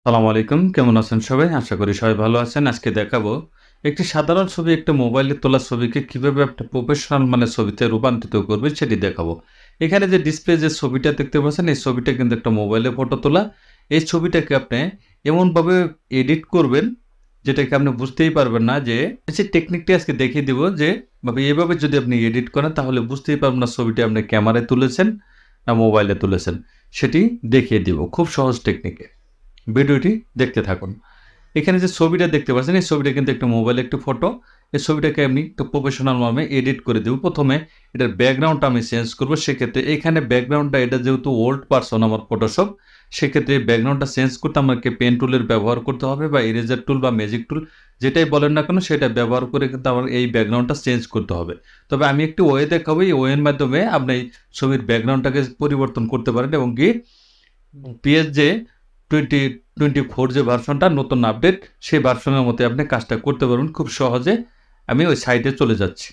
সালামু আলাইকুম। কেমন আছেন সবাই? আশা করি সবাই ভালো আছেন। আজকে দেখাবো একটি সাধারণ ছবি একটা মোবাইলে তোলা ছবিকে কিভাবে একটা প্রফেশনাল মানের ছবিতে রূপান্তরিত করবেন সেটি দেখাবো। এখানে যে ডিসপ্লে যে ছবিটা দেখতে পাচ্ছেন এই ছবিটা কিন্তু একটা মোবাইলে ফটো তোলা। এই ছবিটাকে আপনি এমনভাবে এডিট করবেন যেটাকে আপনি বুঝতেই পারবেন না যে সেই টেকনিকটি আজকে দেখিয়ে দিব যে এভাবে যদি আপনি এডিট করেন তাহলে বুঝতেই পারবেন না ছবিটি আপনি ক্যামেরায় তুলেছেন না মোবাইলে তুলেছেন। সেটি দেখিয়ে দিব খুব সহজ টেকনিকে। ভিডিওটি দেখতে থাকুন। এখানে যে ছবিটা দেখতে পাচ্ছেন এই ছবিটা কিন্তু একটা মোবাইলে একটি ফটো। এই ছবিটাকে আমি একটু প্রফেশনাল ভাবে এডিট করে দেব। প্রথমে এটার ব্যাকগ্রাউন্ডটা আমি চেঞ্জ করব। সেক্ষেত্রে এখানে ব্যাকগ্রাউন্ডটা এটা যেহেতু ওল্ড ভার্সন আমার ফটোশপ, সেক্ষেত্রে এই ব্যাকগ্রাউন্ডটা চেঞ্জ করতে আমাকে পেন টুলের ব্যবহার করতে হবে বা ইরেজার টুল বা ম্যাজিক টুল যেটাই বলেন না কেন সেটা ব্যবহার করে কিন্তু আমার এই ব্যাকগ্রাউন্ডটা চেঞ্জ করতে হবে। তবে আমি একটি ওয়ে দেখাবো, এই ওয়ের মাধ্যমে আপনি এই ছবির ব্যাকগ্রাউন্ডটাকে পরিবর্তন করতে পারেন এবং কি পিএসজে 2024 যে ভার্সনটা নতুন আপডেট সেই ভার্সনের মধ্যে আপনি কাজটা করতে পারবেন খুব সহজে। আমি ওই সাইটে চলে যাচ্ছি।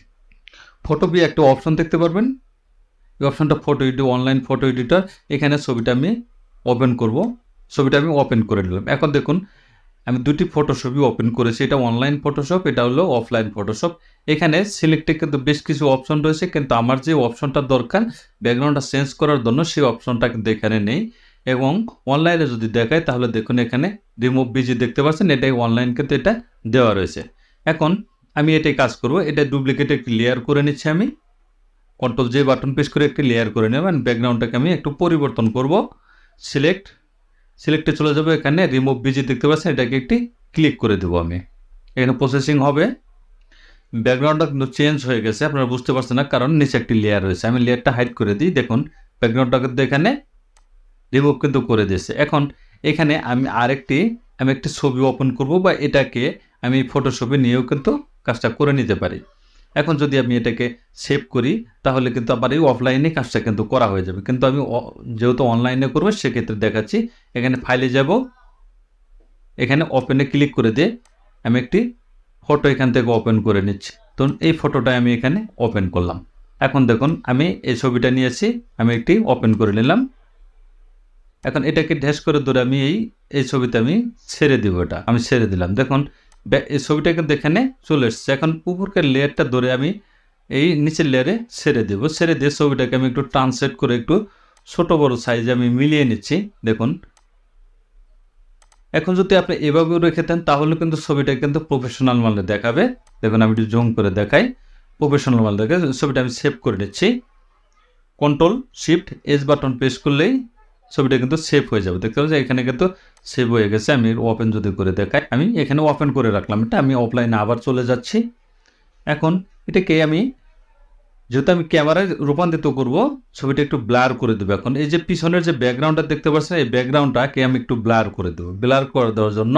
ফটো বি একটা অপশন দেখতে পারবেন। এই অপশনটা photo edit, online photo editor. এখানে ছবিটা আমি ওপেন করব। ছবিটা আমি ওপেন করে নিলাম। এখন দেখুন আমি দুটি ফটোশপই ওপেন করেছি। এটা অনলাইন ফটোশপ, এটা হলো অফলাইন ফটোশপ। এখানে সিলেক্টে কিন্তু বেশ কিছু অপশন রয়েছে, কিন্তু আমার যে অপশনটা দরকার ব্যাকগ্রাউন্ডটা চেঞ্জ করার জন্য সেই অপশনটা কিন্তু এখানে নেই। এবং অনলাইনে যদি দেখায় তাহলে দেখুন এখানে রিমুভ বিজি দেখতে পাচ্ছেন, এটাই অনলাইন কিন্তু এটা দেওয়া রয়েছে। এখন আমি এটাই কাজ করব। এটা ডুপ্লিকেট একটি লেয়ার করে নিচ্ছি আমি। কন্ট্রোল জে বাটন প্রেস করে একটি লেয়ার করে নেবেন। ব্যাকগ্রাউন্ডটাকে আমি একটু পরিবর্তন করব। সিলেক্টে চলে যাবো। এখানে রিমুভ বিজি দেখতে পাচ্ছেন, এটাকে একটি ক্লিক করে দেবো আমি। এখানে প্রসেসিং হবে। ব্যাকগ্রাউন্ডটা কিন্তু চেঞ্জ হয়ে গেছে, আপনারা বুঝতে পারছেন না কারণ নিচে একটি লেয়ার রয়েছে। আমি লেয়ারটা হাইড করে দিই। দেখুন ব্যাকগ্রাউন্ডটা কিন্তু এখানে রিমুভ কিন্তু করে দিয়েছে। এখন এখানে আমি একটি ছবি ওপেন করব বা এটাকে আমি ফটোশপে নিয়েও কিন্তু কাজটা করে নিতে পারি। এখন যদি আমি এটাকে সেভ করি তাহলে কিন্তু আবার এই অফলাইনে কাজটা কিন্তু করা হয়ে যাবে, কিন্তু আমি যেহেতু অনলাইনে করবো সেক্ষেত্রে দেখাচ্ছি। এখানে ফাইলে যাব, এখানে ওপেনে ক্লিক করে দিয়ে আমি একটি ফটো এখান থেকে ওপেন করে নিচ্ছি। তো এই ফটোটা আমি এখানে ওপেন করলাম। এখন দেখুন আমি এই ছবিটা নিয়েছি, আমি একটি ওপেন করে নিলাম। এখন এটাকে ড্যাশ করে ধরে আমি এই ছবিতে আমি ছেড়ে দিব। এটা আমি ছেড়ে দিলাম। দেখুন এই ছবিটা কিন্তু এখানে চলে এসছে। এখন উপরকার লেয়ারটা ধরে আমি এই নিচের লেয়ারে ছেড়ে দেব। ছেড়ে দিয়ে ছবিটাকে আমি একটু ট্রান্সলেট করে একটু ছোট বড় সাইজে আমি মিলিয়ে নিচ্ছি। দেখুন এখন যদি আপনি এভাবেও রেখে দেন তাহলে কিন্তু ছবিটা কিন্তু প্রফেশনাল মানে দেখাবে। দেখুন আমি একটু জুম করে দেখাই। প্রফেশনাল মাল দেখে ছবিটা আমি সেভ করে নিচ্ছি। Control shift S button press করলেই ছবিটা কিন্তু সেভ হয়ে যাবে। দেখতে পাচ্ছেন এখানে কিন্তু সেভ হয়ে গেছে। আমি ওপেন যদি করে দেখাই, আমি এখানে ওপেন করে রাখলাম। এটা আমি অফলাইনে আবার চলে যাচ্ছি। এখন এটাকে আমি যেহেতু আমি ক্যামেরায় রূপান্তরিত করব, ছবিটা একটু ব্লার করে দেবো। এখন এই যে পিছনের যে ব্যাকগ্রাউন্ডটা দেখতে পাচ্ছেন এই ব্যাকগ্রাউন্ডটাকে আমি একটু ব্লার করে দেবো। ব্লার করে দেওয়ার জন্য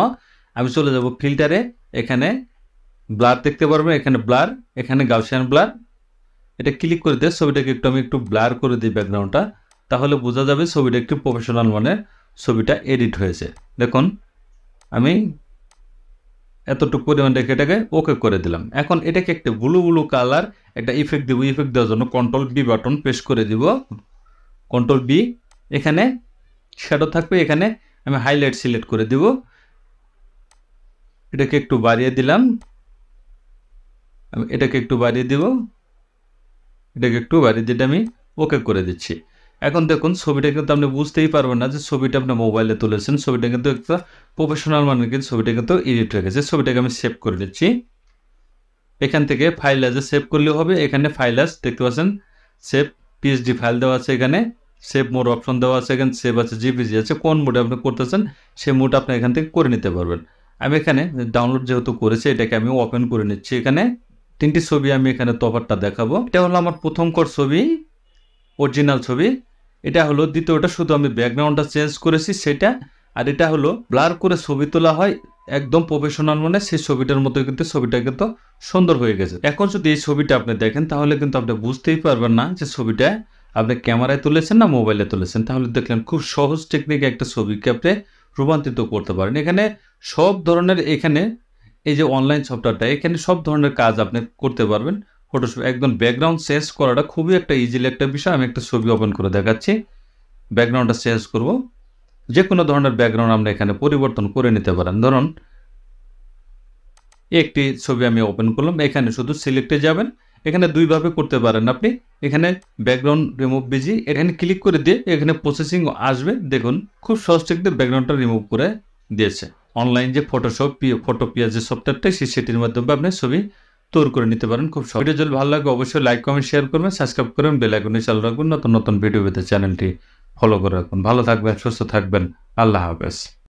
আমি চলে যাব ফিল্টারে। এখানে ব্লার দেখতে পারবেন, এখানে ব্লার, এখানে গাউসিয়ান ব্লার। এটা ক্লিক করে দিয়ে ছবিটাকে আমি একটু ব্লার করে দিই ব্যাকগ্রাউন্ডটা, তাহলে বোঝা যাবে ছবিটা একটু প্রফেশনাল মানে ছবিটা এডিট হয়েছে। দেখুন আমি এতটুকু পরিমাণ রেখে এটাকে ওকে করে দিলাম। এখন এটাকে একটা ব্লু কালার একটা ইফেক্ট দেবো। ইফেক্ট দেওয়ার জন্য কন্ট্রোল বি বাটন প্রেস করে দিব। কন্ট্রোল বি, এখানে শ্যাডো থাকবে, এখানে আমি হাইলাইট সিলেক্ট করে দিব। এটাকে একটু বাড়িয়ে দিলাম। আমি এটাকে একটু বাড়িয়ে দিব। এটাকে একটু বাড়িয়ে দিয়ে আমি ওকে করে দিচ্ছি। এখন দেখুন ছবিটা কিন্তু আপনি বুঝতেই পারবেন না যে ছবিটা আপনি মোবাইলে তুলেছেন। ছবিটা কিন্তু একটা প্রফেশনাল মানে কিন্তু ছবিটা কিন্তু এডিট হয়ে গেছে। ছবিটাকে আমি সেভ করে দিচ্ছি। এখান থেকে ফাইল অ্যাজে সেভ করলেও হবে। এখানে ফাইল অ্যাজ দেখতে পাচ্ছেন সেভ পিএসডি ফাইল দেওয়া আছে, এখানে সেভ মোড অপশন দেওয়া আছে, এখানে সেভ আছে, জিপিজি আছে। কোন মোডে আপনি করতেছেন সেই মোড আপনি এখান থেকে করে নিতে পারবেন। আমি এখানে ডাউনলোড যেহেতু করেছি এটাকে আমি ওপেন করে নিচ্ছি। এখানে তিনটি ছবি আমি এখানে তফাৎটা দেখাবো। এটা হলো আমার প্রথম ছবি, অরিজিনাল ছবি। এটা হলো দ্বিতীয়টা, শুধু আমি ব্যাকগ্রাউন্ডটা চেঞ্জ করেছি সেটা। আর এটা হলো ব্লার করে ছবি তোলা হয় একদম প্রফেশনাল মানে সেই ছবিটার মতো কিন্তু ছবিটা কিন্তু সুন্দর হয়ে গেছে। এখন যদি এই ছবিটা আপনি দেখেন তাহলে কিন্তু আপনি বুঝতেই পারবেন না যে ছবিটা আপনি ক্যামেরায় তুলেছেন না মোবাইলে তুলেছেন। তাহলে দেখলেন খুব সহজ টেকনিকে একটা ছবিকে আপনি রূপান্তরিত করতে পারেন। এখানে সব ধরনের এখানে এই যে অনলাইন সফটওয়্যারটা এখানে সব ধরনের কাজ আপনি করতে পারবেন। ফটোশপ একদম ব্যাকগ্রাউন্ড চেঞ্জ করাটা খুবই একটা ইজিলি একটা বিষয়। আমি একটা ছবি ওপেন করে দেখাচ্ছি। ব্যাকগ্রাউন্ডটা চেঞ্জ করব। যে কোনো ধরনের ব্যাকগ্রাউন্ড আমরা এখানে পরিবর্তন করে নিতে পারেন। ধরুন একটি ছবি আমি ওপেন করলাম, এখানে শুধু সিলেক্টে যাবেন, এখানে দুইভাবে করতে পারেন আপনি। এখানে ব্যাকগ্রাউন্ড রিমুভ বিজি এখানে ক্লিক করে দিয়ে এখানে প্রসেসিং আসবে, দেখুন খুব সহজ টেকনিকে ব্যাকগ্রাউন্ডটা রিমুভ করে দিয়েছে। অনলাইন যে ফটোশপ ফটোপিয়া যে সফটওয়্যারটা সেটির মাধ্যমে আপনি ছবি তৈরি করে নিতে পারেন খুব সহজ। ভিডিও যদি ভালো লাগে অবশ্যই লাইক কমেন্ট শেয়ার করবেন, সাবস্ক্রাইব করবেন, বেল আইকনটি চালু রাখবেন, নতুন নতুন ভিডিও পেতে চ্যানেলটি ফলো করে রাখুন। ভালো থাকবেন, সুস্থ থাকবেন, আল্লাহ হাফেজ।